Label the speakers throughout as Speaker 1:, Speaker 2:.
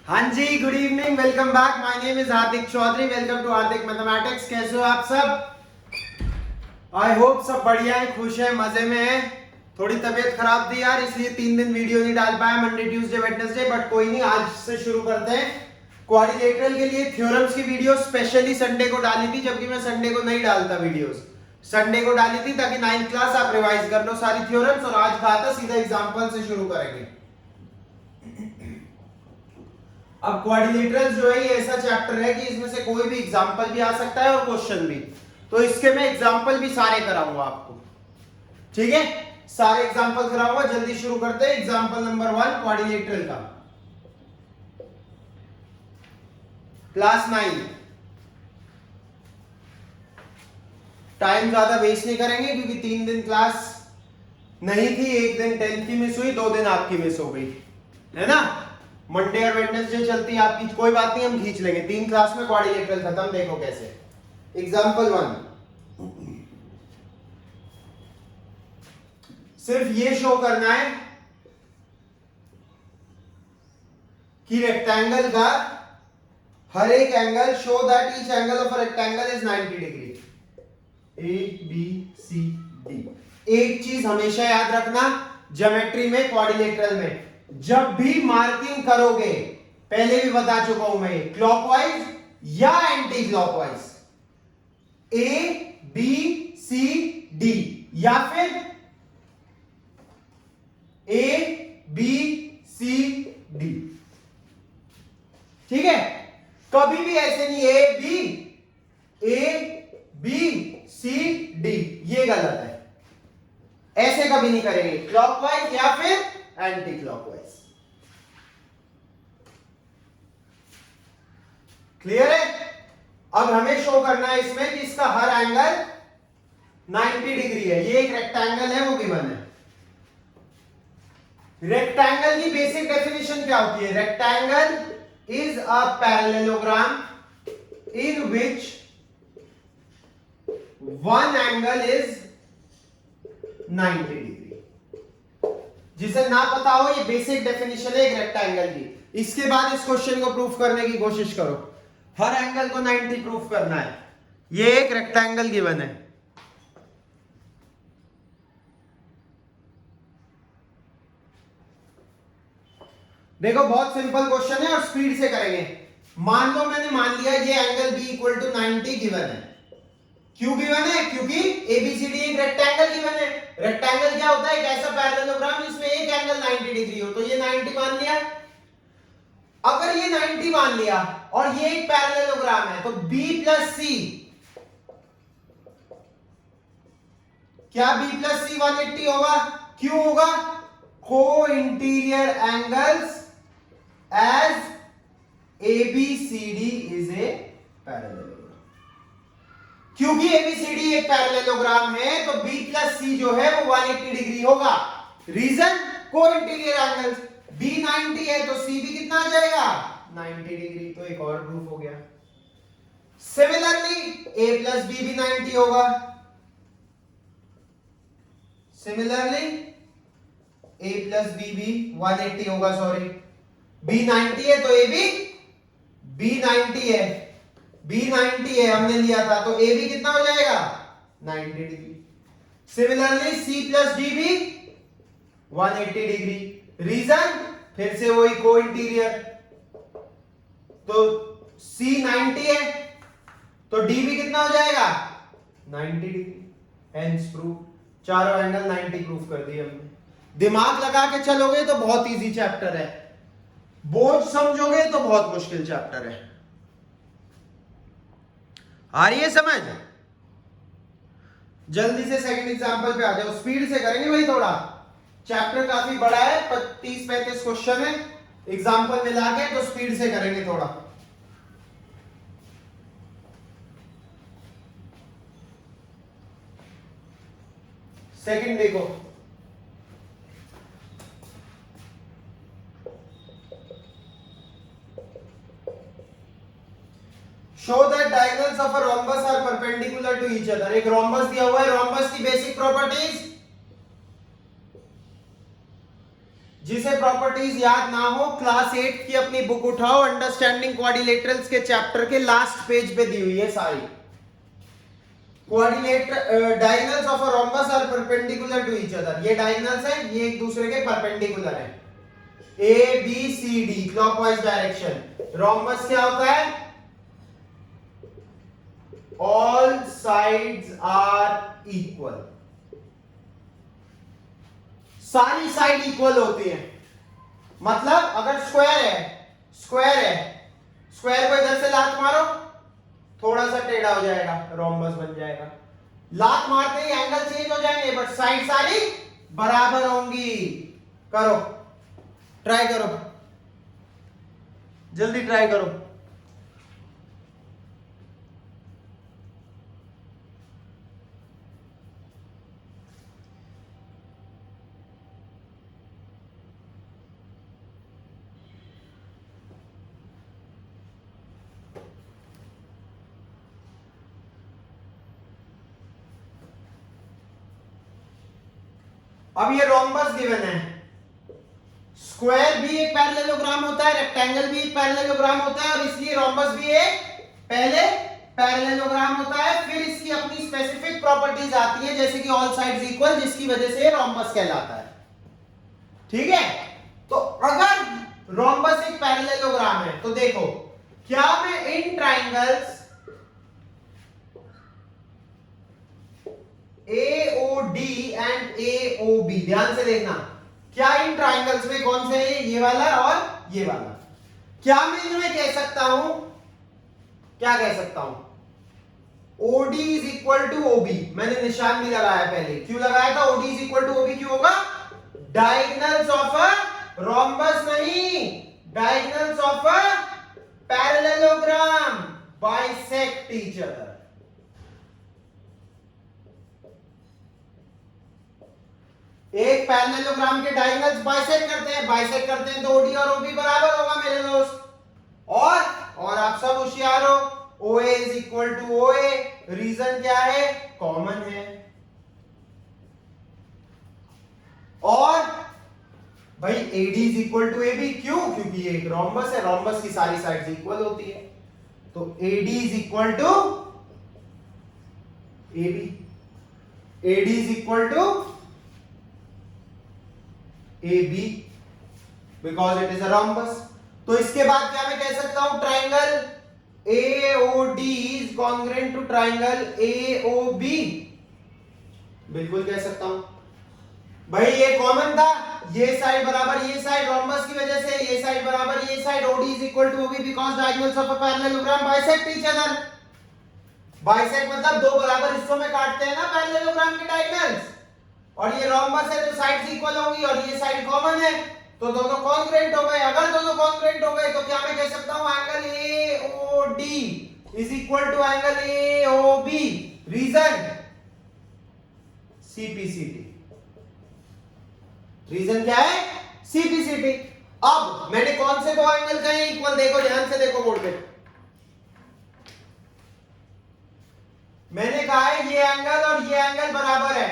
Speaker 1: हाँ जी, good evening, welcome back. My name is Hardik Chaudhary. Welcome to Hardik mathematics. कैसे हो आप सब? आई होप सब बढ़िया है, खुश है, मजे में है। थोड़ी तबीयत खराब थी यार, इसलिए 3 दिन वीडियो नहीं डाल पाया, मंडे ट्यूसडे वेडनेसडे। बट कोई नहीं, आज से शुरू करते हैं। क्वाड्रिलेटरल के लिए थ्योरम्स की वीडियो स्पेशली संडे को डाली थी, जबकि मैं संडे को नहीं डालता वीडियोस। संडे को डाली थी ताकि 9th क्लास आप रिवाइज कर लो सारी थ्योरम्स। और आज कहा था सीधा एग्जांपल से शुरू करेंगे। अब क्वाड्रिलेटरल जो है ये ऐसा चैप्टर है कि इसमें से कोई भी एग्जांपल भी आ सकता है और क्वेश्चन भी। तो इसके मैं एग्जांपल भी सारे कराऊंगा आपको, ठीक है? सारे एग्जांपल कराऊंगा। जल्दी शुरू करते हैं। एग्जांपल नंबर 1 क्वाड्रिलेटरल का, क्लास 9। टाइम ज्यादा वेस्ट नहीं करेंगे क्योंकि 3 दिन क्लास नहीं थी। एक दिन 10th की मिस हुई, 2 दिन आपकी मिस हो गई, है ना? मंडे और वेडनेसडे चलती है आपकी, कोई बात नहीं, हम खींच लेंगे। 3 क्लास में क्वाड्रिलेटरल खत्म। देखो कैसे। एग्जांपल 1, सिर्फ ये शो करना है कि रेक्टेंगल का हर एक angle, show that each angle of a rectangle is 90 degree. A B C D. एक चीज हमेशा याद रखना, ज्योमेट्री में, क्वाड्रिलेटरल में जब भी मार्किंग करोगे, पहले भी बता चुका हूं मैं, क्लॉकवाइज या anti clockwise, A B C D, या फिर ए बी सी डी, ठीक है? कभी भी ऐसे नहीं ए बी सी डी, ये गलत है। ऐसे कभी नहीं करेंगे, क्लॉकवाइज या फिर एंटी क्लॉकवाइज। क्लियर है? अब हमें शो करना है इसमें कि इसका हर एंगल 90 डिग्री है। ये एक रेक्टेंगल है, वो गिवन है। रेक्टेंगल की बेसिक डेफिनेशन क्या होती है? Rectangle is a parallelogram in which one angle is 90 degree. जिसे ना पता हो, ये बेसिक डेफिनेशन है एक रेक्टेंगल की। इसके बाद इस क्वेश्चन को प्रूफ करने की कोशिश करो। हर एंगल को 90 प्रूफ करना है। ये एक रेक्टेंगल गिवन है। देखो बहुत सिंपल क्वेश्चन है और स्पीड से करेंगे। मान लो मैंने मान लिया ये angle B equal to 90 given है। क्यों गिवन है? क्योंकि एबीसीडी एक रेक्टेंगल गिवन है। रेक्टेंगल क्या होता है? एक ऐसा पैरेललोग्राम जिसमें एक एंगल 90 डिग्री हो। तो ये 90 मान लिया। अगर ये 90 मान लिया और ये एक पैरेललोग्राम है, तो B प्लस सी, क्या B प्लस सी 180 होगा? क्यों होगा? Co-interior angles as ABCD is a parallelogram. क्योंकि ABCD एक पैरेललोग्राम है तो B प्लस सी जो है वो 180 डिग्री होगा। रीजन? को इंटीरियर एंगल्स। B 90 है तो C भी कितना आ जाएगा? 90 डिग्री। तो एक और प्रूफ हो गया। सिमिलरली A प्लस B भी 90 होगा। सिमिलरली A प्लस B भी 180 होगा। सॉरी, B 90 है तो A भी B 90 है, B 90 है हमने लिया था, तो A भी कितना हो जाएगा? 90 degree. Similarly C plus D भी 180 डिग्री। रीजन? फिर से वही को इंटीरियर, तो C 90 है तो D भी कितना हो जाएगा? 90 डिग्री। Hence proof. चारों एंगल 90 प्रूफ कर दिए हमने। दिमाग लगा के चलोगे तो बहुत इजी चैप्टर है, बोझ समझोगे तो बहुत मुश्किल चैप्टर है। आ रही है समझ? जल्दी से सेकंड एग्जांपल पे आ जाओ। स्पीड से करेंगे भाई, थोड़ा चैप्टर काफी बड़ा है, 30-35 क्वेश्चन है। एग्जांपल मिला के तो स्पीड से करेंगे थोड़ा। सेकंड देखो, show that diagonals of a rhombus are perpendicular to each other. एक रोम्बस दिया हुआ है, रोम्बस की बेसिक प्रॉपर्टीज, जिसे प्रॉपर्टीज याद ना हो, क्लास 8 की अपनी बुक उठाओ, अंडरस्टैंडिंग क्वाड्रिलेटरल्स के चैप्टर के लास्ट पेज पे दी हुई है सारी। Quadrilateral diagonals of a rhombus are perpendicular to each other. ये डायगोनल्स हैं, ये एक दूसरे के परपेंडिकुलर हैं। A B C D clockwise direction. Rhombus क्या होता है? ऑल साइड्स आर इक्वल, सारी साइड इक्वल होती है। मतलब अगर स्क्वायर है, स्क्वायर है, स्क्वायर को इधर से लात मारो, थोड़ा सा टेढ़ा हो जाएगा, रोम्बस बन जाएगा। लात मारते ही एंगल चेंज हो जाएंगे, बट साइड सारी बराबर होंगी। करो, ट्राई करो, जल्दी ट्राई करो। अब ये रोम्बस गिवन है, स्क्वायर भी एक पैरेललोग्राम होता है, रेक्टेंगल भी एक पैरेललोग्राम होता है, और इसलिए रोम्बस भी एक पहले पैरेललोग्राम होता है। फिर इसकी अपनी स्पेसिफिक प्रॉपर्टीज आती है, जैसे कि ऑल साइड्स इक्वल, जिसकी वजह से रोम्बस कहलाता है। ठीक है, तो अगर रोम्बस एक पैरेललोग्राम है तो देखो, क्या मैं इन ट्राइंगल्स AOD एंड AOB, ध्यान से देखना, क्या इन ट्राइंगल्स में कौन से है? ये वाला और ये वाला। क्या मैं इनमें कह सकता हूं, क्या कह सकता हूं? OD is equal to OB। मैंने निशान भी लगाया पहले, क्यों लगाया था? OD is equal to OB क्यों होगा? डायगोनल्स ऑफ अ रोम्बस नहीं, diagonals of a parallelogram bisect each other. एक पैरेललोग्राम के डायगोनल्स बाइसेक्ट करते हैं, बाइसेक्ट करते हैं तो OD और OB बराबर होगा मेरे दोस्त। और आप सब होशियार हो, OA is equal to OA। Reason क्या है? कॉमन है। और भाई AD is equal to AB, क्यों? क्योंकि ये एक रोम्बस है, रोम्बस की सारी साइड्स इक्वल होती है, तो AD is equal to AB, AD is equal to AB because it is a rhombus. तो इसके बाद क्या मैं कह सकता हूं? Triangle AOD is congruent to triangle AOB, बिल्कुल कह सकता हूं। भाई ये कॉमन था, ये साइड बराबर ये साइड, रोम्बस की वजह से ये साइड बराबर ये side, OD is equal to OB because diagonals of a parallelogram bisect each other. Bisect मतलब दो बराबर हिस्सों में काटते हैं ना पैरेललोग्राम के डायगोनल्स, और ये रोम्बस है तो साइड्स इक्वल होंगी, और ये साइड कॉमन है तो दोनों कॉन्ग्रुएंट हो गए। अगर दोनों कॉन्ग्रुएंट हो गए तो क्या मैं कह सकता हूं? Angle AOD is equal to angle AOB। Reason CPCT। Reason क्या है? CPCT। अब मैंने कौन से दो एंगल कहे इक्वल? देखो ध्यान से, देखो बोर्ड पे मैंने कहा है ये एंगल और ये एंगल बराबर है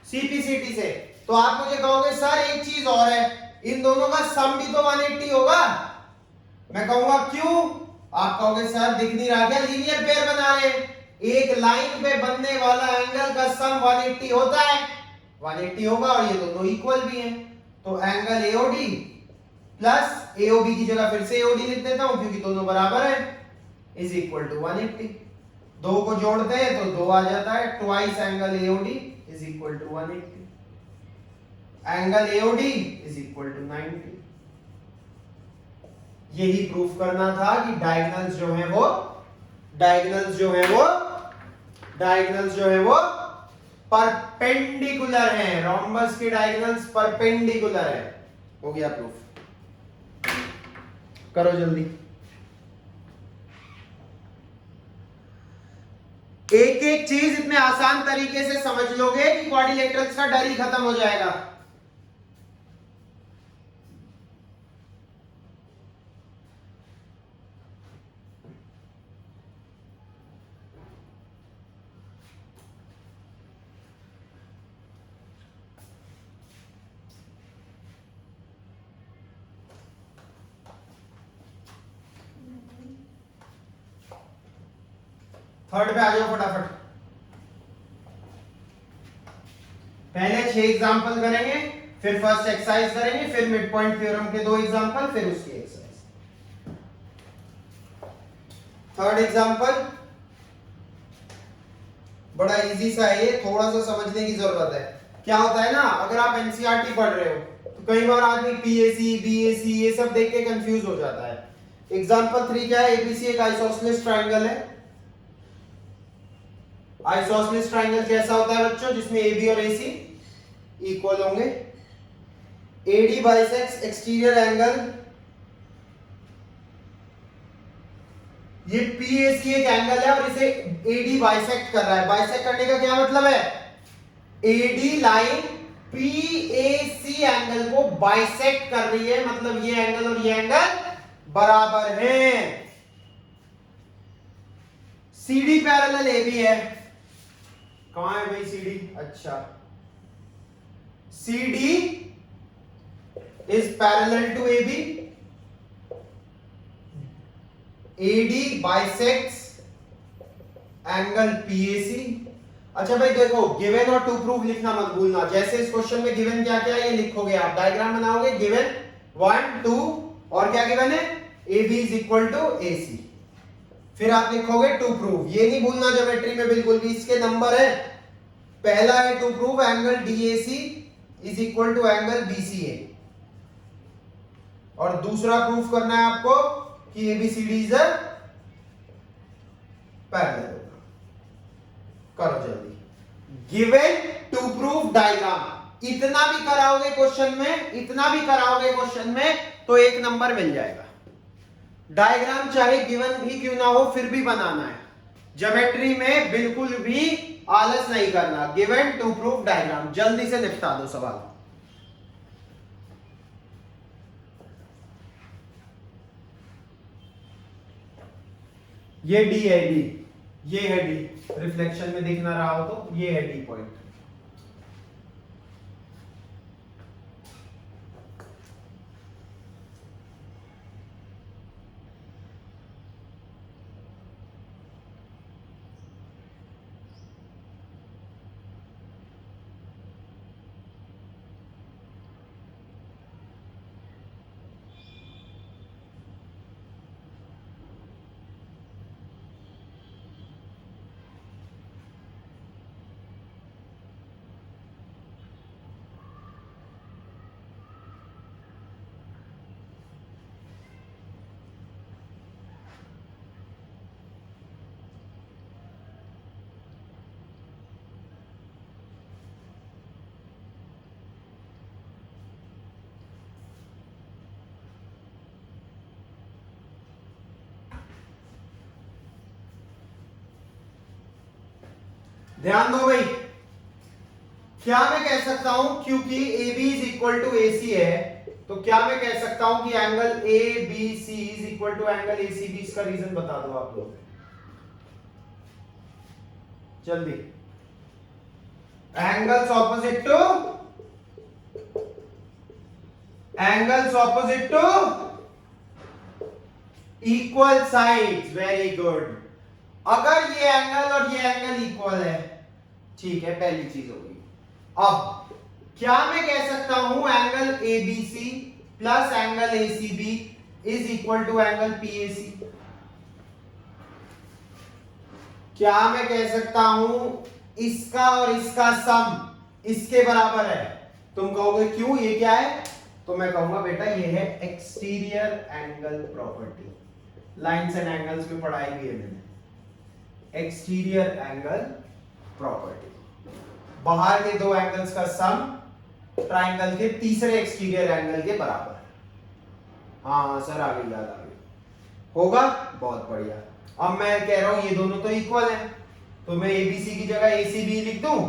Speaker 1: CPCT से। तो आप मुझे कहोगे सर एक चीज और है, इन दोनों का सम भी तो 180 होगा। मैं कहूंगा क्यों? आप कहोगे सर दिख नहीं रहा क्या? लीनियर पेयर बना रहे हैं, एक लाइन पे बनने वाला एंगल का सम 180 होता है, 180 होगा, और ये दोनों इक्वल भी हैं। तो एंगल AOD प्लस AOB की जगह फिर से AOD लिख देता हूं क्योंकि दोनों बराबर हैं, इज इक्वल टू 180। दो को जोड़ते हैं तो 2 आ जाता है, twice angle AOD is equal to 180। Angle AOD is equal to 90। यही प्रूफ करना था कि डायगोनल्स जो है वो परपेंडिकुलर हैं। रोम्बस के डायगोनल्स परपेंडिकुलर है। हो गया प्रूफ। करो जल्दी। एक एक चीज इतने आसान तरीके से समझ लोगे कि क्वाड्रिलेटरल्स का डर ही खत्म हो जाएगा। थर्ड पे आ जाओ फटाफट। पहले 6 एग्जांपल करेंगे, फिर फर्स्ट एक्सरसाइज करेंगे, फिर मिड पॉइंट थ्योरम के 2 एग्जांपल, फिर उसकी एक्सरसाइज। थर्ड एग्जांपल बड़ा इजी सा है, ये थोड़ा सा समझने की जरूरत है। क्या होता है ना, अगर आप एनसीईआरटी पढ़ रहे हो तो कई बार आदमी पीएसी बीएसी ये सब देख के कंफ्यूज हो जाता है। एग्जांपल 3 क्या है, एबीसी एक आइसोसेलेस ट्रायंगल है। आइसोसेलेस ट्रायंगल कैसा होता है बच्चों, जिसमें एबी और एसी इक्वल होंगे। एडी बाइसेक्ट्स एक्सटीरियर एंगल, ये पीएसी एक एंगल है और इसे एडी बाइसेक्ट कर रहा है। बाइसेक्ट करने का क्या मतलब है, एडी लाइन पीएसी एंगल को बाइसेक्ट कर रही है, मतलब ये एंगल और ये एंगल बराबर है। सीडी पैरेलल एबी है, कहां है भाई सीडी, अच्छा CD is parallel to AB. AD bisects angle PAC. अच्छा भाई देखो, गिवन और टू प्रूव लिखना मत भूलना। जैसे इस क्वेश्चन में गिवन क्या क्या है ये लिखोगे आप, डायग्राम बनाओगे, गिवन 1 2 और क्या गिवन है, AB is equal to AC। फिर आप लिखोगे टू प्रूव, ये नहीं भूलना ज्योमेट्री में बिल्कुल भी, इसके नंबर है। पहला है to prove angle DAC is equal to angle BCA, और दूसरा प्रूफ करना है आपको कि ABCD इज अ पैरेलल। करो जल्दी, गिवन टू प्रूफ डायग्राम। इतना भी कराओगे क्वेश्चन में, इतना भी कराओगे क्वेश्चन में तो 1 नंबर मिल जाएगा। डायग्राम चाहे गिवन भी क्यों ना हो फिर भी बनाना है। ज्योमेट्री में बिल्कुल भी आलस नहीं करना। गिवन टू प्रूफ डायग्राम, जल्दी से निपटा दो सवाल। ये डी है, डी ये है डी, रिफ्लेक्शन में दिख ना रहा हो तो ये है डी पॉइंट। ध्यान दो भाई, क्या मैं कह सकता हूं, क्योंकि AB is equal to AC है तो क्या मैं कह सकता हूं कि angle ABC is equal to angle ACB। इसका रीजन बता दो आप लोग जल्दी। Angles opposite to equal sides, very good. अगर ये एंगल और ये एंगल इक्वल है, ठीक है, पहली चीज हो गई। अब क्या मैं कह सकता हूं angle ABC plus angle ACB is equal to angle PAC। क्या मैं कह सकता हूं इसका और इसका सम इसके बराबर है। तुम कहोगे क्यों, ये क्या है, तो मैं कहूंगा बेटा ये है exterior angle property. Lines and angles में पढ़ाई भी है मैंने, एक्सटीरियर एंगल प्रॉपर्टी। बाहर के 2 एंगल्स का सम ट्राइंगल के तीसरे एक्सटीरियर एंगल के बराबर। हाँ सर आ गई, याद आ गई, होगा, बहुत बढ़िया। अब मैं कह रहा हूं ये दोनों तो इक्वल हैं, तो मैं ABC की जगह ACB लिख दूं।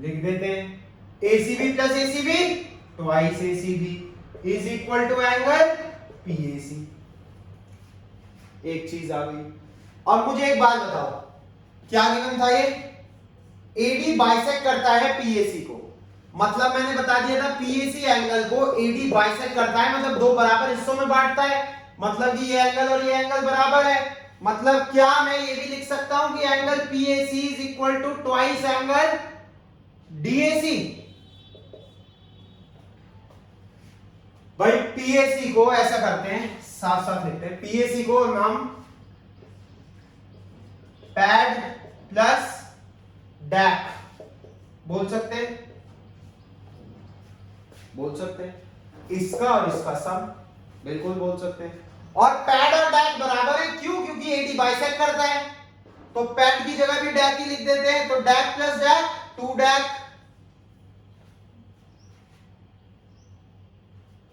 Speaker 1: लिख देते हैं ACB plus ACB twice ACB is equal to angle PAC। एक चीज आ गई। अब मुझे एक बात बताओ, क्या गिवन था ये, AD बाइसेक्ट करता है PAC को, मतलब मैंने बता दिया था PAC एंगल को AD बाइसेक्ट करता है, मतलब 2 बराबर हिस्सों में बांटता है, मतलब कि ये एंगल और ये एंगल बराबर है। मतलब क्या मैं ये भी लिख सकता हूं कि angle PAC is equal to twice angle DAC। भाई PAC को ऐसा करते हैं, साफ साफ लिखते हैं, PAC को हम पैड प्लस डैक बोल सकते हैं, इसका और इसका सम बिल्कुल बोल सकते हैं। और पैड और डैक बराबर है, क्यों? क्योंकि AD बाइसेक्ट करता है, तो पैड की जगह भी डैक ही लिख देते हैं, तो डैक प्लस डैक 2 डैक।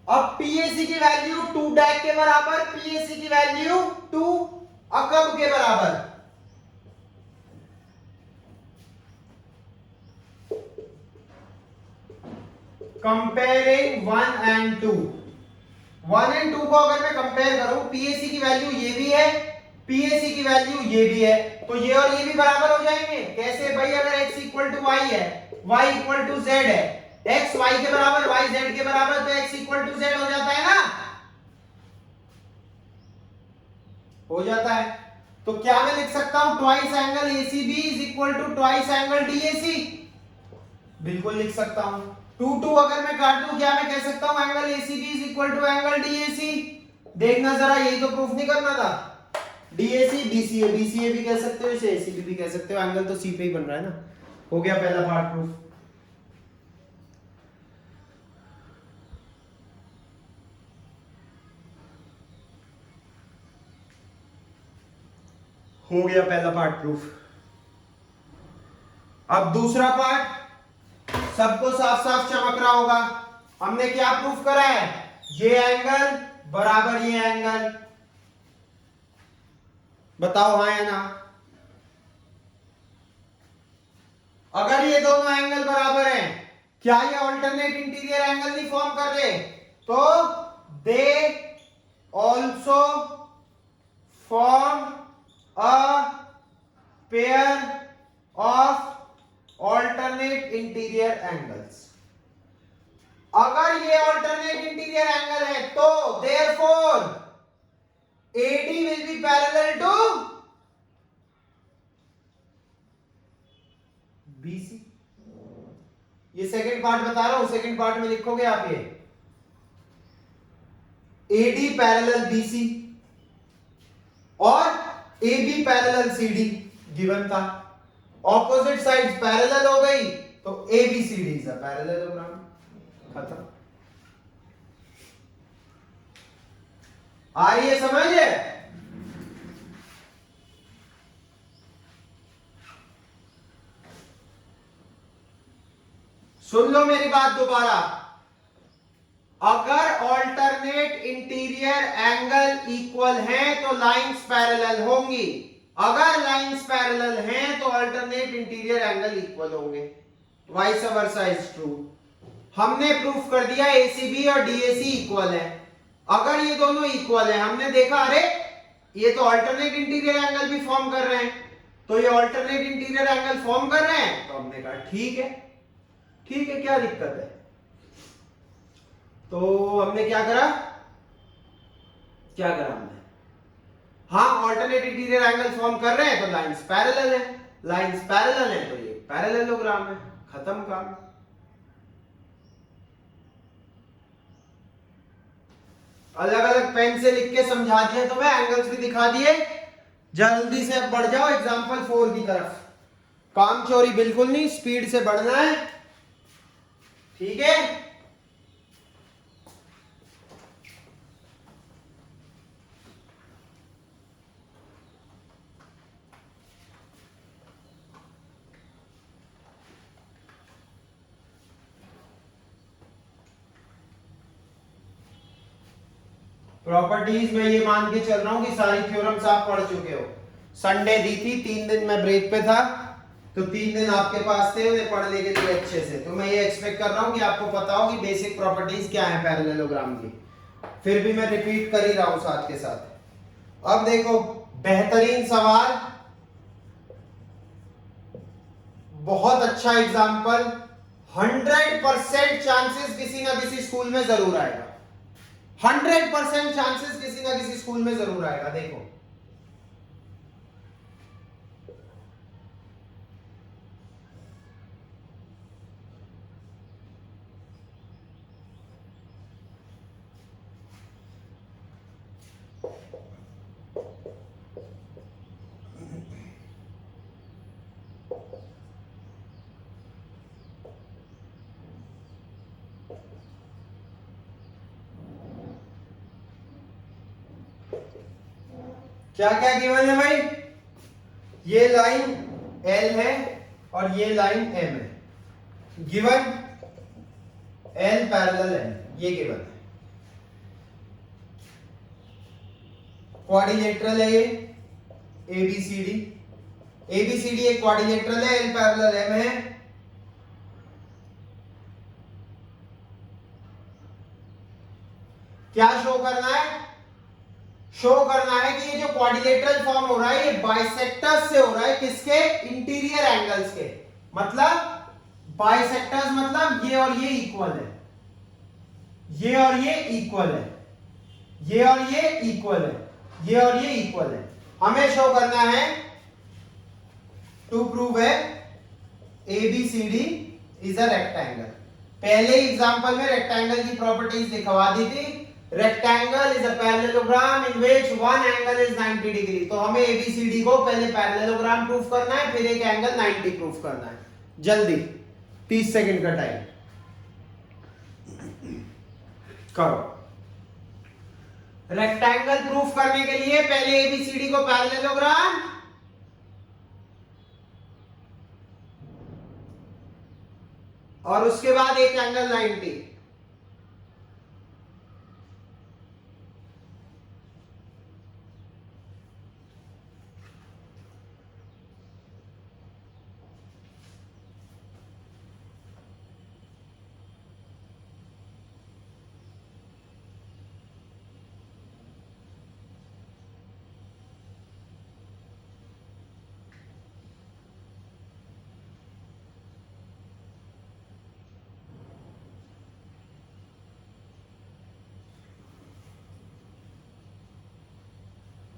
Speaker 1: अब PAC की वैल्यू 2 डैक के बराबर, PAC की वैल्यू 2 अकब के बराबर। कंपेयरिंग 1 एंड 2, 1 एंड 2 को अगर मैं कंपेयर करूं, PAC की वैल्यू ये भी है, PAC की वैल्यू ये भी है, तो ये और ये भी बराबर हो जाएंगे। कैसे भाई? अगर x इक्वल टू y है, y इक्वल टू z है, x y के बराबर, y z के बराबर, तो x इक्वल टू z हो जाता है ना, हो जाता है। तो क्या मैं लिख सकता हूं twice angle ACB is equal to twice angle DAC? बिल्कुल लिख सकता हूं। 2 2 अगर मैं काट दूं, क्या मैं कह सकता हूं angle ACB is equal to angle DAC? देखना जरा, यही तो प्रूफ नहीं करना था। DAC BCA, BCA भी कह सकते हो, इसे ACB भी कह सकते हो, एंगल तो C पे ही बन रहा है ना। हो गया पहला पार्ट प्रूफ। हो गया पहला पार्ट प्रूफ। अब दूसरा पार्ट सबको साफ साफ चमक रहा होगा। हमने क्या प्रूफ करा है? ये एंगल बराबर ये एंगल। बताओ हाँ या ना? अगर ये दोनों एंगल बराबर हैं, क्या ये ऑल्टरनेट इंटीरियर एंगल नहीं फॉर्म कर रहे? तो they also form a pair of alternate interior angles. अगर ये ऑल्टरनेट इंटीरियर एंगल है तो therefore AD will be parallel to BC। ये सेकंड पार्ट बता रहा हूं, सेकंड पार्ट में लिखोगे आप ये AD पैरेलल BC और AB पैरेलल CD गिवन था। ऑपोजिट साइड्स पैरेलल हो गई तो ABCD इज अ पैरेललोग्राम। खत्म। आ रही है समझ? सुन लो मेरी बात दोबारा। अगर ऑल्टरनेट इंटीरियर एंगल इक्वल हैं तो लाइंस पैरेलल होंगी। अगर लाइंस पैरेलल हैं तो अल्टरनेट इंटीरियर एंगल इक्वल होंगे। Vice versa is true. हमने प्रूफ कर दिया ACB और DAC इक्वल है। अगर ये दोनों इक्वल है, हमने देखा अरे ये तो अल्टरनेट इंटीरियर एंगल भी फॉर्म कर रहे हैं, तो ये अल्टरनेट इंटीरियर एंगल फॉर्म कर रहे हैं, तो हमने कहा ठीक है, ठीक है, क्या दिक्कत है। तो हमने क्या करा हमने, हाँ ऑल्टरनेट इंटीरियर एंगल फॉर्म कर रहे हैं तो लाइंस पैरेलल है, लाइंस पैरेलल है तो ये पैरेललोग्राम है। खत्म काम। अलग अलग पेन से लिख के समझा दिया तो मैं, एंगल्स भी दिखा दिए। जल्दी से अब बढ़ जाओ एग्जांपल 4 की तरफ। काम चोरी बिल्कुल नहीं, स्पीड से बढ़ना है, ठीक है। प्रॉपर्टीज में ये मान के चल रहा हूं कि सारी थ्योरम्स आप पढ़ चुके हो। संडे दी थी, 3 दिन मैं ब्रेक पे था, तो 3 दिन आपके पास थे उन्हें पढ़ने के लिए अच्छे से। तो मैं ये एक्सपेक्ट कर रहा हूं कि आपको पता हो कि बेसिक प्रॉपर्टीज क्या है पैरेललोग्राम की। फिर भी मैं रिपीट कर ही रहा हूं साथ के साथ। अब देखो बेहतरीन सवाल, बहुत अच्छा एग्जाम्पल, 100% चांसेस किसी ना किसी स्कूल में जरूर आएगा, 100% चांसेस किसी ना किसी स्कूल में जरूर आएगा। देखो क्या क्या गिवन है भाई, ये लाइन L है और ये लाइन M है। गिवन L पैरेलल M, ये गिवन है। क्वाड्रिलेटरल है ये ABCD, ABCD एक क्वाड्रिलेटरल है, L पैरेलल M है। क्या शो करना है? शो करना है कि ये जो क्वाड्रिलेटरल फॉर्म हो रहा है ये बाइसेक्टर्स से हो रहा है, किसके? इंटीरियर एंगल्स के। मतलब बाइसेक्टर्स मतलब ये और ये इक्वल है, ये और ये इक्वल है, ये और ये इक्वल है, ये और ये इक्वल है। हमें शो करना है टू प्रूव है ABCD इज अ रेक्टेंगल। पहले एग्जांपल में रेक्टेंगल की प्रॉपर्टीज दिखवा दी थी। Rectangle is a parallelogram in which one angle is 90 degree. तो हमें ABCD को पहले पैरेललोग्राम प्रूफ करना है, फिर एक एंगल 90 प्रूफ करना है। जल्दी 30 सेकंड का टाइम करो। रेक्टेंगल प्रूफ करने के लिए पहले ABCD को पैरेललोग्राम, और उसके बाद एक एंगल 90।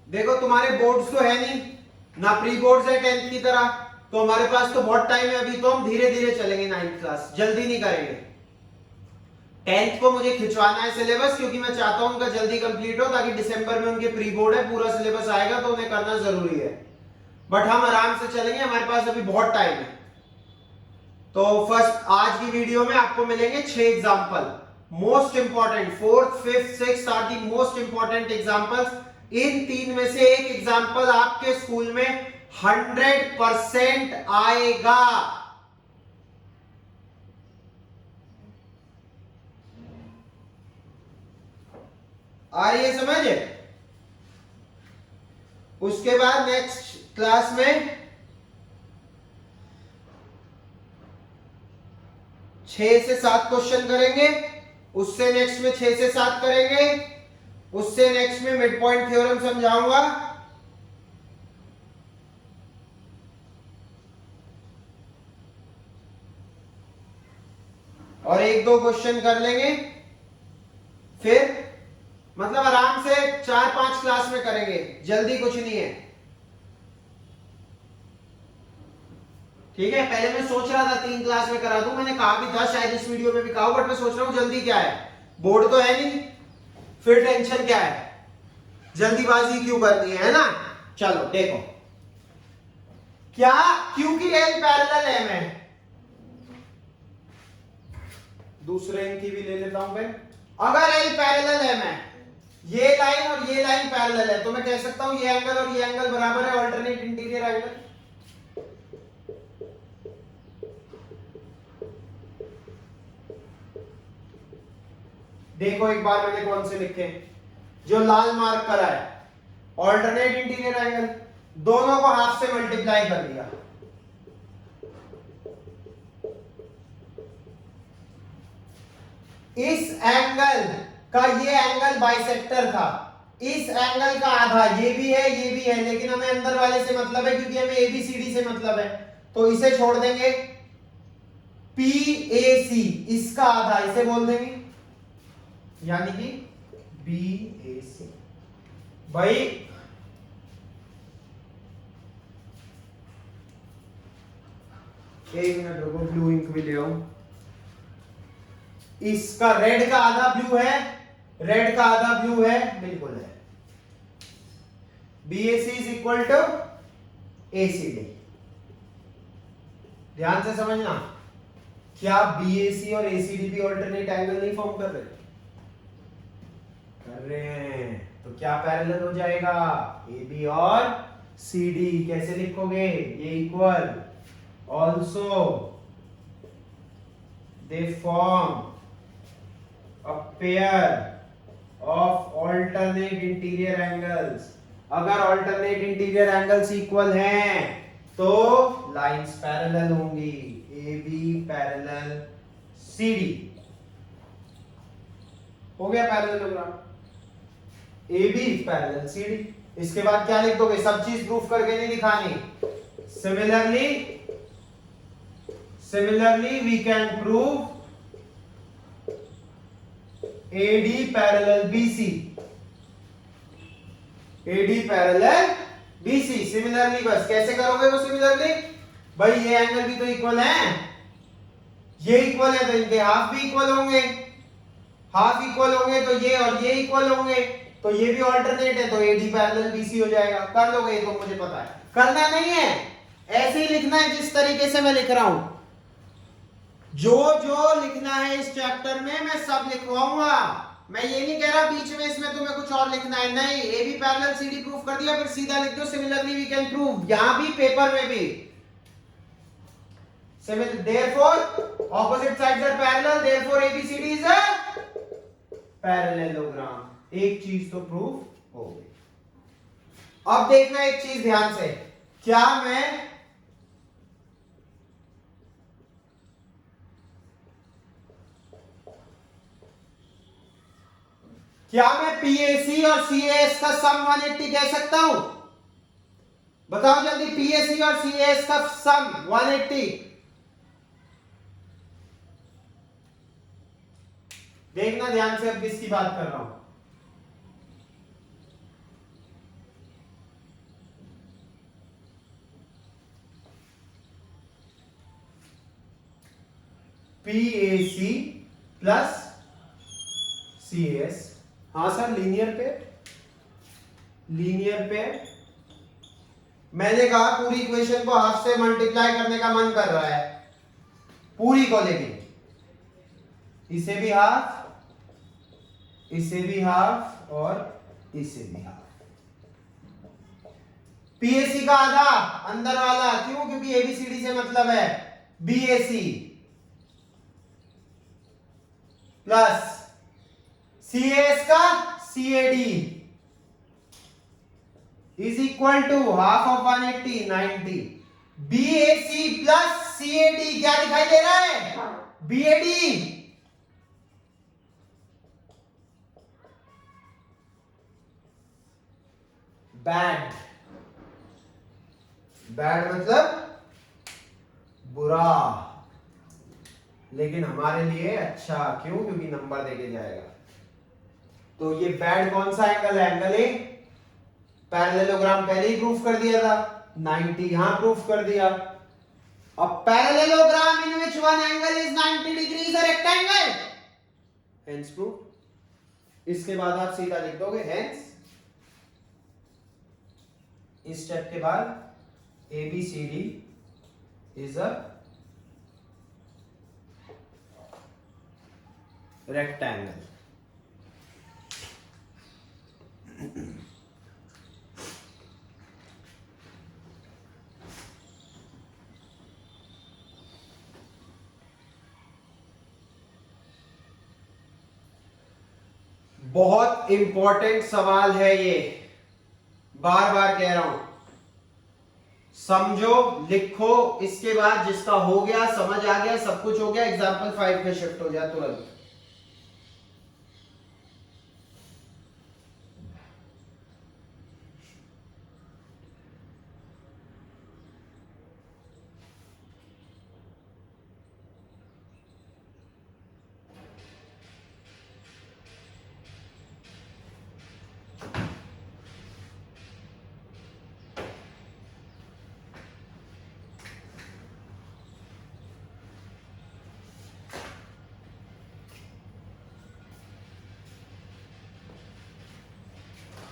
Speaker 1: देखो तुम्हारे बोर्ड्स तो है नहीं ना, प्री बोर्ड्स है 10th की तरह, तो हमारे पास तो बहुत टाइम है अभी, तो हम धीरे धीरे चलेंगे 9th क्लास, जल्दी नहीं करेंगे। 10th को मुझे खिंचवाना है सिलेबस, क्योंकि मैं चाहता हूं उनका जल्दी कंप्लीट हो, ताकि दिसंबर में उनके प्री बोर्ड है, पूरा सिलेबस आएगा तो उन्हें करना जरूरी है। बट हम आराम से चलेंगे, हमारे पास अभी बहुत टाइम है। तो फर्स्ट आज की वीडियो में आपको मिलेंगे 6 example, most important, 4th, 5th, 6th are the most important examples. इन 3 में से एक एग्जाम्पल आपके स्कूल में 100% आएगा। आ रही है समझ? उसके बाद नेक्स्ट क्लास में 6 से 7 क्वेश्चन करेंगे, उससे नेक्स्ट में 6 से 7 करेंगे, उससे नेक्स्ट में मिड पॉइंट थ्योरम समझाऊंगा, और 1-2 क्वेश्चन कर लेंगे, फिर मतलब आराम से 4-5 क्लास में करेंगे, जल्दी कुछ नहीं है। ठीक है, पहले मैं सोच रहा था 3 क्लास में करा दूं, मैंने कहा भी था शायद इस वीडियो में भी कहा, बट मैं सोच रहा हूं जल्दी क्या है, बोर्ड तो है नहीं, फिर टेंशन क्या है, जल्दीबाजी क्यों करनी है ना। चलो देखो, क्या क्योंकि L पैरेलल M है, दूसरे इनकी भी ले लेता हूं मैं। अगर L पैरेलल M है, ये लाइन और ये लाइन पैरेलल है, तो मैं कह सकता हूं ये एंगल और ये एंगल बराबर है, अल्टरनेट इंटीरियर एंगल। देखो एक बार मैंने कौन से लिखे, जो लाल मार्क करा है, ऑल्टरनेट इंटीरियर एंगल, दोनों को हाफ से मल्टीप्लाई कर दिया। इस एंगल का ये एंगल बाइसेक्टर था, इस एंगल का आधा ये भी है, ये भी है, लेकिन हमें अंदर वाले से मतलब है, क्योंकि हमें ABCD से मतलब है, तो इसे छोड़ देंगे। PAC इसका आधा इसे बोल देंगे, यानी कि बी ए सी। भाई एक मिनट रुको, ब्लू इंक भी ले आऊं। इसका रेड का आधा ब्लू है, रेड का आधा ब्लू है, बिल्कुल है। B A C is equal to A C D. ध्यान से समझना, क्या बी ए सी और ए सी डी भी ऑल्टरनेट एंगल नहीं फॉर्म कर रहे? कर रहे हैं। तो क्या पैरेलल हो जाएगा? ए बी और सी डी। कैसे लिखोगे? ये equal, also they form a pair of alternate interior angles. अगर ऑल्टरनेट इंटीरियर एंगल्स इक्वल हैं तो लाइंस पैरेलल होंगी, A B parallel C D. हो गया parallelogram, A B parallel C D. इसके बाद क्या लिख दोगे? सब चीज प्रूफ करके नहीं दिखानी। Similarly we can prove AD parallel BC, AD parallel BC। Similarly, बस कैसे करोगे वो सिमिलरली? भाई ये एंगल भी तो इक्वल है, ये इक्वल है तो इनके हाफ भी इक्वल होंगे, हाफ इक्वल होंगे तो ये और ये इक्वल होंगे, तो ये भी ऑल्टरनेट है तो AD पैरेलल BC हो जाएगा। कर लोगे? ये तो मुझे पता है, करना नहीं है, ऐसे ही लिखना है जिस तरीके से मैं लिख रहा हूं। जो जो लिखना है इस चैप्टर में मैं सब लिखवाऊंगा। मैं ये नहीं कह रहा बीच में इसमें तुम्हें कुछ और लिखना है, नहीं। A B parallel C D proof कर दिया, फिर सीधा लिख दो सिमिलरली वी कैन प्रूव, यहां भी पेपर में भी। Therefore opposite sides are parallel, therefore ABCD is a parallelogram। एक चीज तो प्रूफ हो गई। अब देखना एक चीज ध्यान से, क्या मैं PAC और CAS का सम 180 कह सकता हूं? बताओ जल्दी, PAC और CAS का सम 180। देखना ध्यान से, अब किसकी बात कर रहा हूं। PAC plus CAS। हाँ सर, लीनियर पे मैंने कहा पूरी इक्वेशन को हाफ से मल्टीप्लाई करने का मन कर रहा है, पूरी को, लेकिन इसे भी हाफ, इसे भी हाफ और इसे भी हाफ। PAC का आधा अंदर वाला, क्यों? क्योंकि ABCD से मतलब है। BAC प्लस CAS का CAD is equal to half of 180 90। BAC plus CAD क्या दिखाई दे रहा है? BAD। बैड, बैड मतलब बुरा, लेकिन हमारे लिए अच्छा। क्यों? क्योंकि नंबर देके जाएगा। तो ये बैड कौन सा एंगल है? Angle A. पैरेललोग्राम पहले ही प्रूफ कर दिया था, 90 यहां प्रूफ कर दिया। अब parallelogram in which one angle is 90 degree is a rectangle, hence proof. इसके बाद आप सीधा लिख दोगे हेंस। इस स्टेप के बाद ABCD इज अ रेक्टेंगल। बहुत इंपॉर्टेंट सवाल है ये, बार बार कह रहा हूं। समझो, लिखो, इसके बाद जिसका हो गया, समझ आ गया, सब कुछ हो गया, एग्जाम्पल 5 पे शिफ्ट हो जाए तुरंत।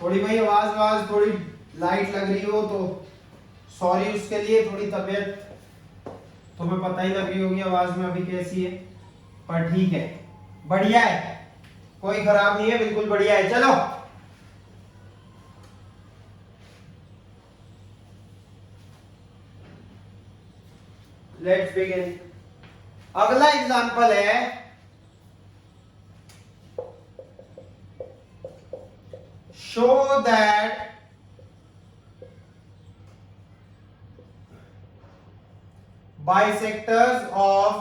Speaker 1: थोड़ी भाई आवाज थोड़ी लाइट लग रही हो तो सॉरी उसके लिए। थोड़ी तबीयत तुम्हें पता ही लग रही होगी आवाज में अभी कैसी है, पर ठीक है, बढ़िया है, कोई खराब नहीं है, बिल्कुल बढ़िया है। चलो लेट्स बिगिन। अगला एग्जांपल है show that bisectors of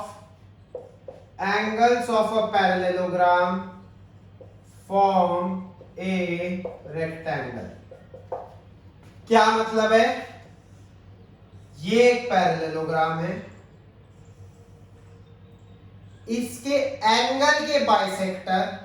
Speaker 1: angles of a parallelogram form a rectangle। क्या मतलब है? ये एक पैरेललोग्राम है, इसके एंगल के बाइसेक्टर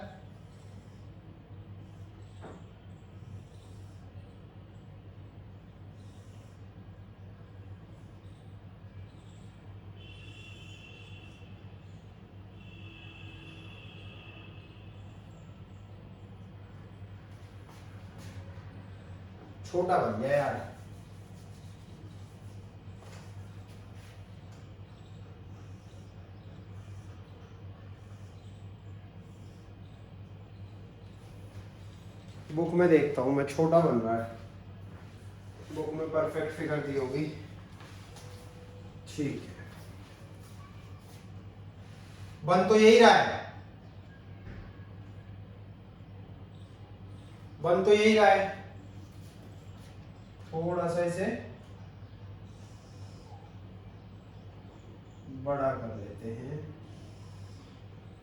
Speaker 1: छोटा बन गया यार, बुक में देखता हूं मैं, छोटा बन रहा है, बुक में परफेक्ट फिगर दी होगी। ठीक है, बन तो यही रहा है, बन तो यही रहा है। थोड़ा सा इसे बड़ा कर लेते हैं,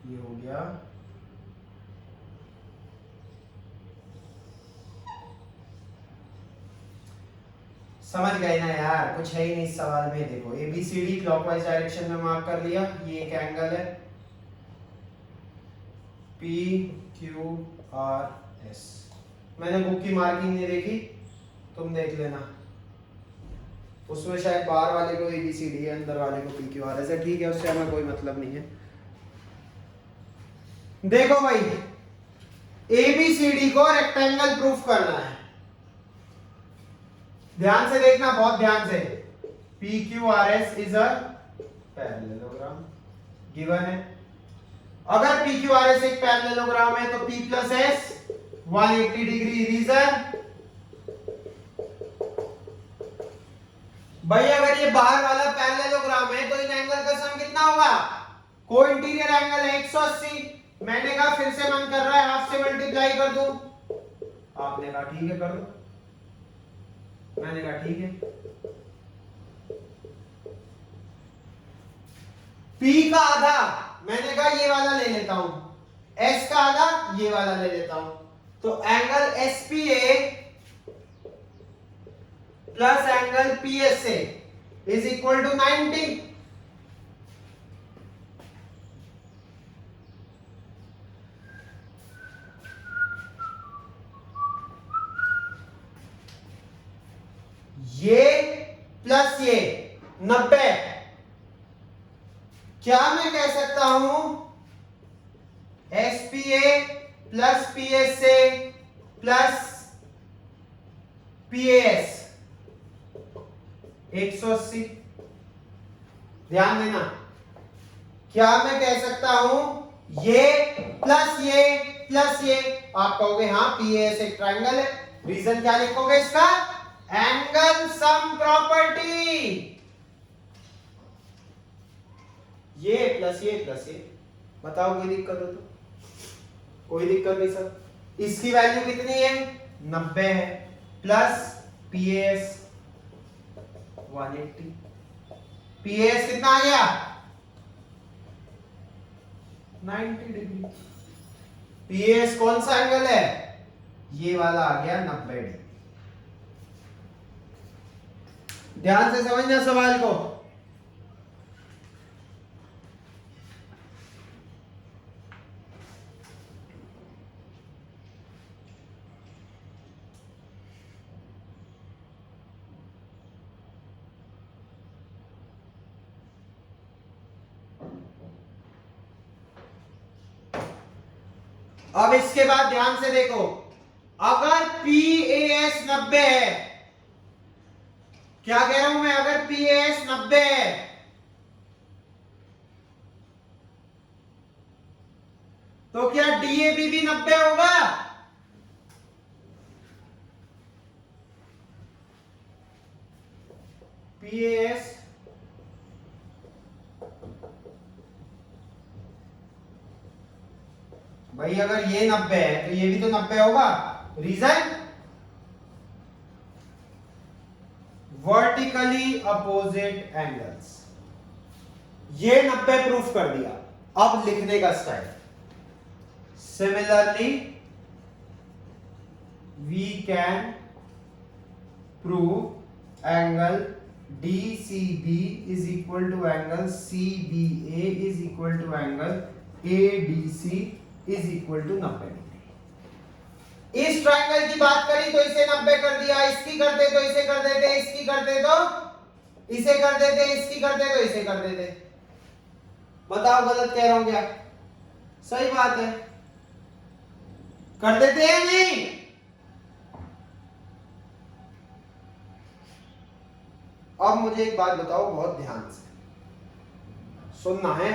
Speaker 1: ये हो गया। समझ गए ना यार, कुछ है ही नहीं इस सवाल में। देखो ABCD क्लॉकवाइज डायरेक्शन में मार्क कर लिया, ये एक एंगल है PQRS। मैंने बुक की मार्किंग नहीं देखी, तुम देख लेना, उसमें शायद बाहर वाले को ABCD है, अंदर वाले को PQRS है। ठीक है, उससे हमें कोई मतलब नहीं है। देखो भाई ABCD को रेक्टेंगल प्रूफ करना है, ध्यान से देखना, बहुत ध्यान से। PQRS is a parallelogram, given है। अगर PQRS एक पैरेललोग्राम है तो P plus S 180 degree reason. भाई अगर ये बाहर वाला पैरेललोग्राम है तो इन एंगल का सम कितना होगा? को इंटीरियर एंगल है 180। मैंने कहा फिर से मन कर रहा है हाफ से मल्टीप्लाई कर दूं, आपने कहा ठीक है कर दो, मैंने कहा ठीक है। P का आधा मैंने कहा ये वाला ले लेता हूं, S का आधा ये वाला ले लेता हूं, तो angle SPA plus angle PSA is equal to 90। ये प्लस ये 90। क्या मैं कह सकता हूं SPA plus PSA plus PAS 180। ध्यान देना, क्या मैं कह सकता हूं ये प्लस ये प्लस ये, आप कहोगे हाँ PAS एक ट्रायंगल है। रीजन क्या लिखोगे इसका? Angle sum property. ये प्लस ये, बताओ कोई दिक्कत हो तो? कोई दिक्कत नहीं सर। इसकी वैल्यू कितनी है? 90 है, प्लस PAS 180। PAS कितना आ गया? 90 डिग्री। PAS कौन सा एंगल है? ये वाला आ गया 90 डिग्री। ध्यान से समझना सवाल को। अब इसके बाद ध्यान से देखो, अगर PAS 90 है, क्या कह रहा हूं मैं, अगर PAS 90 है तो क्या DAB भी 90 होगा? PAS भाई अगर ये 90 है तो ये भी तो 90 होगा। Reason, vertically opposite angles. ये 90 प्रूफ कर दिया। अब लिखने का style, similarly we can prove angle DCB is equal to angle CBA is equal to angle ADC is equal to 90 degree. इस ट्रायंगल की बात करी तो इसे 90 कर दिया, इसकी करते तो इसे कर देते, इसकी करते तो इसे कर देते, इसकी करते तो इसे कर देते। बताओ गलत कह रहा हूं क्या? सही बात है, कर देते हैं नहीं? अब मुझे एक बात बताओ, बहुत ध्यान से सुनना है।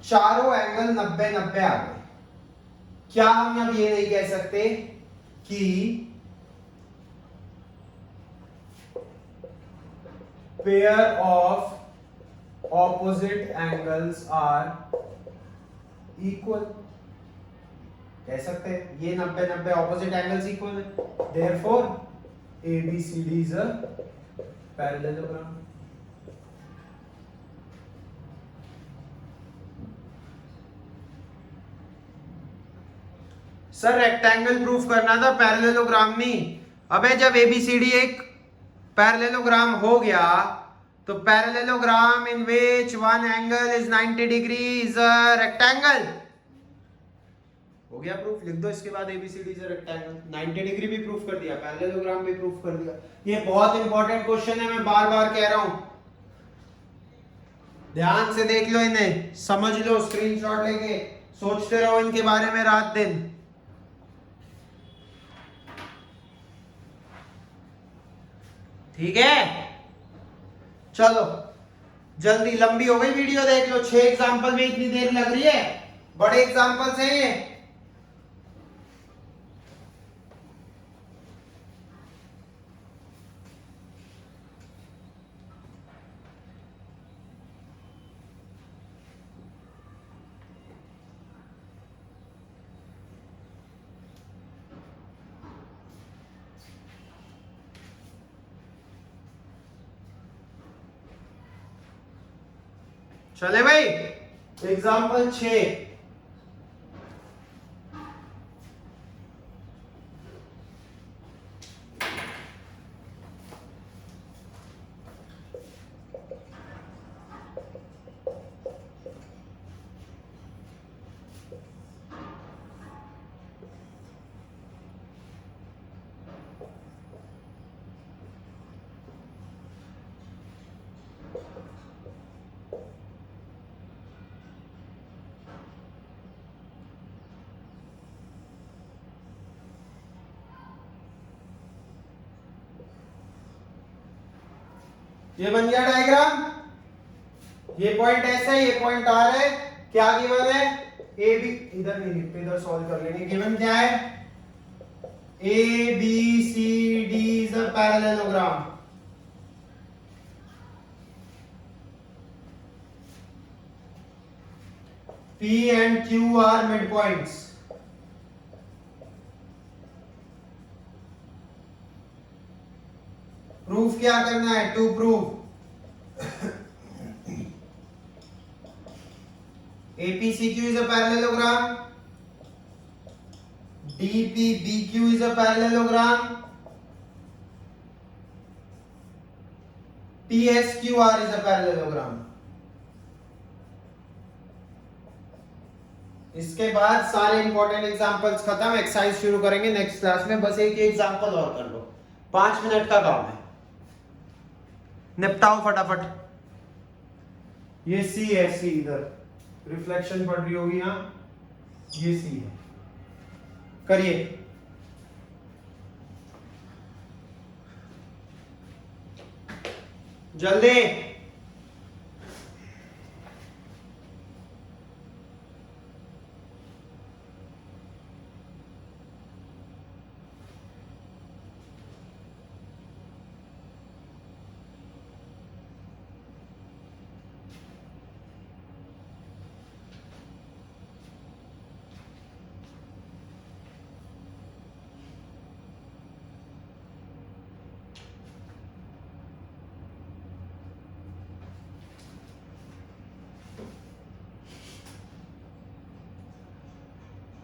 Speaker 1: चारों एंगल 90-90 आ गए, क्या हम अब ये नहीं कह सकते कि pair of opposite angles are equal? कह सकते हैं ये 90-90 ऑपोजिट एंगल्स इक्वल है, therefore ABCD is a parallelogram. Sir rectangle proof करना था, पैरेललोग्राम नहीं। अबे जब ABCD एक पैरेललोग्राम हो गया तो parallelogram in which one angle is 90 degree is a rectangle. हो गया प्रूफ, लिख दो इसके बाद ABCD is a rectangle. 90 degree भी प्रूफ कर दिया, पैरेललोग्राम भी प्रूफ कर दिया। ये बहुत इंपॉर्टेंट क्वेश्चन है, मैं बार बार कह रहा हूं, ध्यान से देख लो इन्हें, समझ लो, स्क्रीनशॉट लेके सोचते रहो इनके बारे में रात दिन। ठीक है, चलो जल्दी, लंबी हो गई वीडियो, देख लो 6 एग्जांपल में इतनी देर लग रही है, बड़े एग्जांपल्स हैं ये। चले भाई, एग्जाम्पल 6। ये बन गया डायग्राम, ये पॉइंट ऐसा है, ये पॉइंट आर है, क्या गिवन है? ए बी, इधर नहीं लिखते, इधर सॉल्व कर लेंगे। गिवन क्या है? ABCD is a parallelogram. P and Q are midpoints. Proof क्या करना है? To prove APCQ is a parallelogram, DPBQ is a parallelogram, PSQR is a parallelogram। इसके बाद सारे इंपॉर्टेंट एग्जांपल्स खत्म, एक्सरसाइज शुरू करेंगे नेक्स्ट क्लास में। बस एक एग्जांपल और कर लो, 5 मिनट का काम है, निपटाओ फटाफट। ये सी है, सी इधर रिफ्लेक्शन पड़ रही होगी, यहां ये सी है, करिए। जल्दी।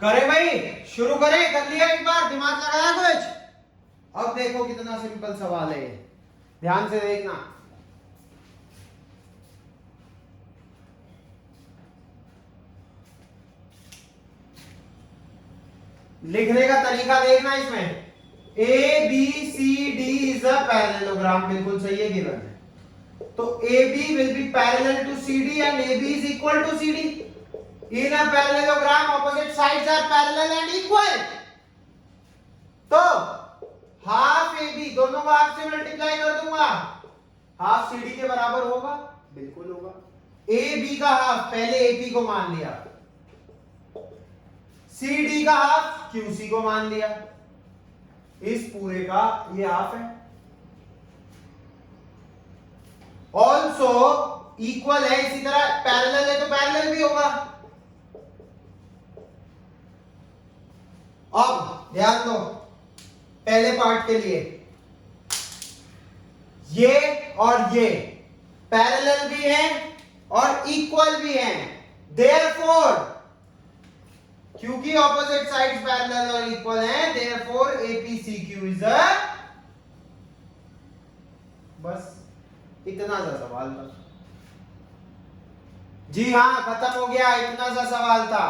Speaker 1: करे भाई, शुरू करें। कर लिया एक बार, दिमाग लगाया कुछ। अब देखो कितना सिंपल सवाल है, ध्यान से देखना। लिखने का तरीका देखना इसमें। A B C D is a parallelogram, बिल्कुल सही है, गिवन है। तो A B will be parallel to C D and A B is equal to C D. In a parallelogram, opposite sides are parallel and equal. तो half A B, दोनों को half से multiply कर दूंगा, half C D के बराबर होगा, बिल्कुल होगा। ए बी का हाफ, पहले ए पी को मान लिया, सी डी का हाफ क्यू सी को मान लिया, इस पूरे का ये हाफ है। ऑल्सो इक्वल है, इसी तरह पैरेलल है तो पैरेलल भी होगा। अब ध्यान दो, पहले पार्ट के लिए ये और ये पैरेलल भी हैं और इक्वल भी हैं, देयरफॉर क्योंकि ऑपोजिट साइड्स पैरेलल और इक्वल हैं, देयरफॉर एपीसीक्यू इज अ, बस इतना सा सवाल था जी। हां, खत्म हो गया, इतना सा सवाल था।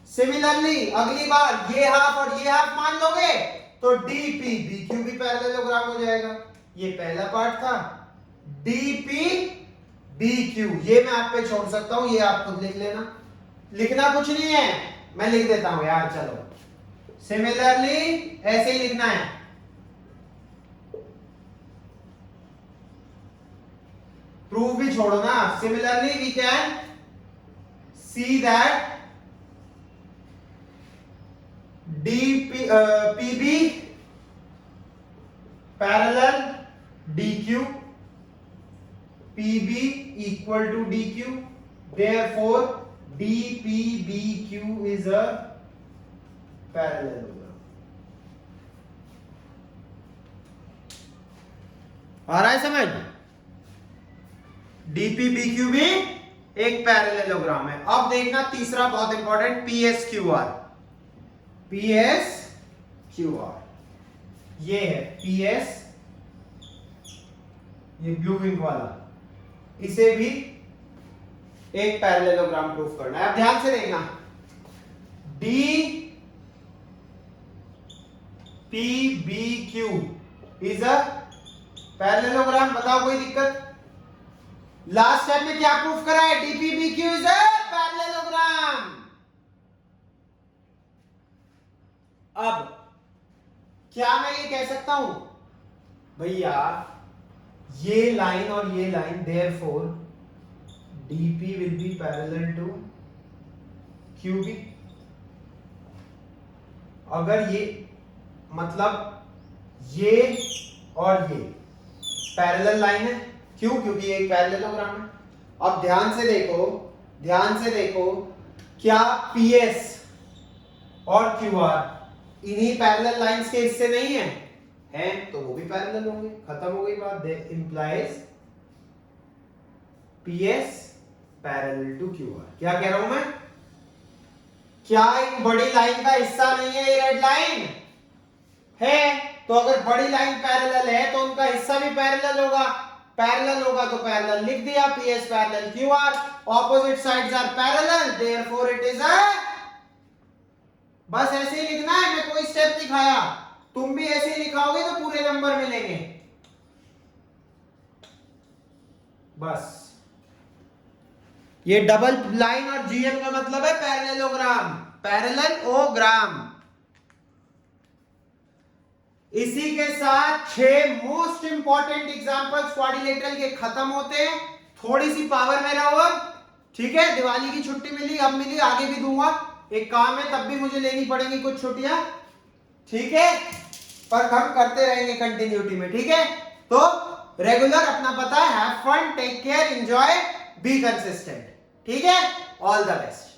Speaker 1: सिमिलरली अगली बार ये हाफ और ये हाफ मान लोगे तो डीपी बीक्यू भी पैरेललोग्राम हो जाएगा। ये पहला पार्ट था, डीपी बीक्यू, ये मैं आप पे छोड़ सकता हूं, ये आप खुद लिख लेना, लिखना कुछ नहीं है, मैं लिख देता हूं यार, चलो। सिमिलरली ऐसे ही लिखना है, प्रूफ भी छोड़ो ना। Similarly we can see that PB parallel DQ, PB equal to DQ, therefore DPBQ is a parallelogram। आ रहा है समझ? DPBQ भी एक पैरेललोग्राम है। अब देखना तीसरा बहुत इंपॉर्टेंट, PSQR। PSQR ये है PS, ये ब्लू इंक वाला, इसे भी एक पैरेललोग्राम प्रूफ करना है। अब ध्यान से देखना, DPBQ इज अ पैरेललोग्राम। बताओ कोई दिक्कत? लास्ट स्टेप में क्या प्रूफ करा है? DPBQ is a parallelogram. अब क्या मैं ये कह सकता हूं भैया ये लाइन और ये line, therefore DP will be parallel to QB? अगर ये मतलब ये और ये पैरेलल लाइन है, क्यों? क्योंकि ये एक पैरेललोग्राम है। अब ध्यान से देखो, ध्यान से देखो, क्या PS और QR इन्हीं पैरेलल लाइंस के हिस्से नहीं है? हैं तो वो भी पैरेलल होंगे, खत्म हो गई बात। They implies PS parallel to QR। क्या कह रहा हूं मैं? क्या इन बड़ी लाइन का हिस्सा नहीं है ये रेड लाइन? है, तो अगर बड़ी लाइन पैरेलल है तो उनका हिस्सा भी पैरेलल होगा। पैरेलल होगा तो पैरेलल लिख दिया, PS parallel QR, opposite sides are parallel, therefore it is a, बस ऐसे ही लिखना है, मैं कोई स्टेप नहीं खाया। तुम भी ऐसे ही लिखाओगे तो पूरे नंबर मिलेंगे। बस ये डबल लाइन और GM का मतलब है पैरेललोग्राम, पैरेललोग्राम। इसी के साथ 6 मोस्ट इंपॉर्टेंट एग्जांपल्स क्वाड्रिलेटरल के खत्म होते हैं। थोड़ी सी पावर में रहो, ठीक है। दिवाली की छुट्टी मिली, अब मिली, आगे भी दूंगा। एक काम है, तब भी मुझे लेनी पड़ेंगी कुछ छुट्टियां, ठीक है, पर हम करते रहेंगे कंटिन्यूटी में, ठीक है। तो रेगुलर अपना पता है, have fun, take care, enjoy, be consistent, ठीक है। All the best.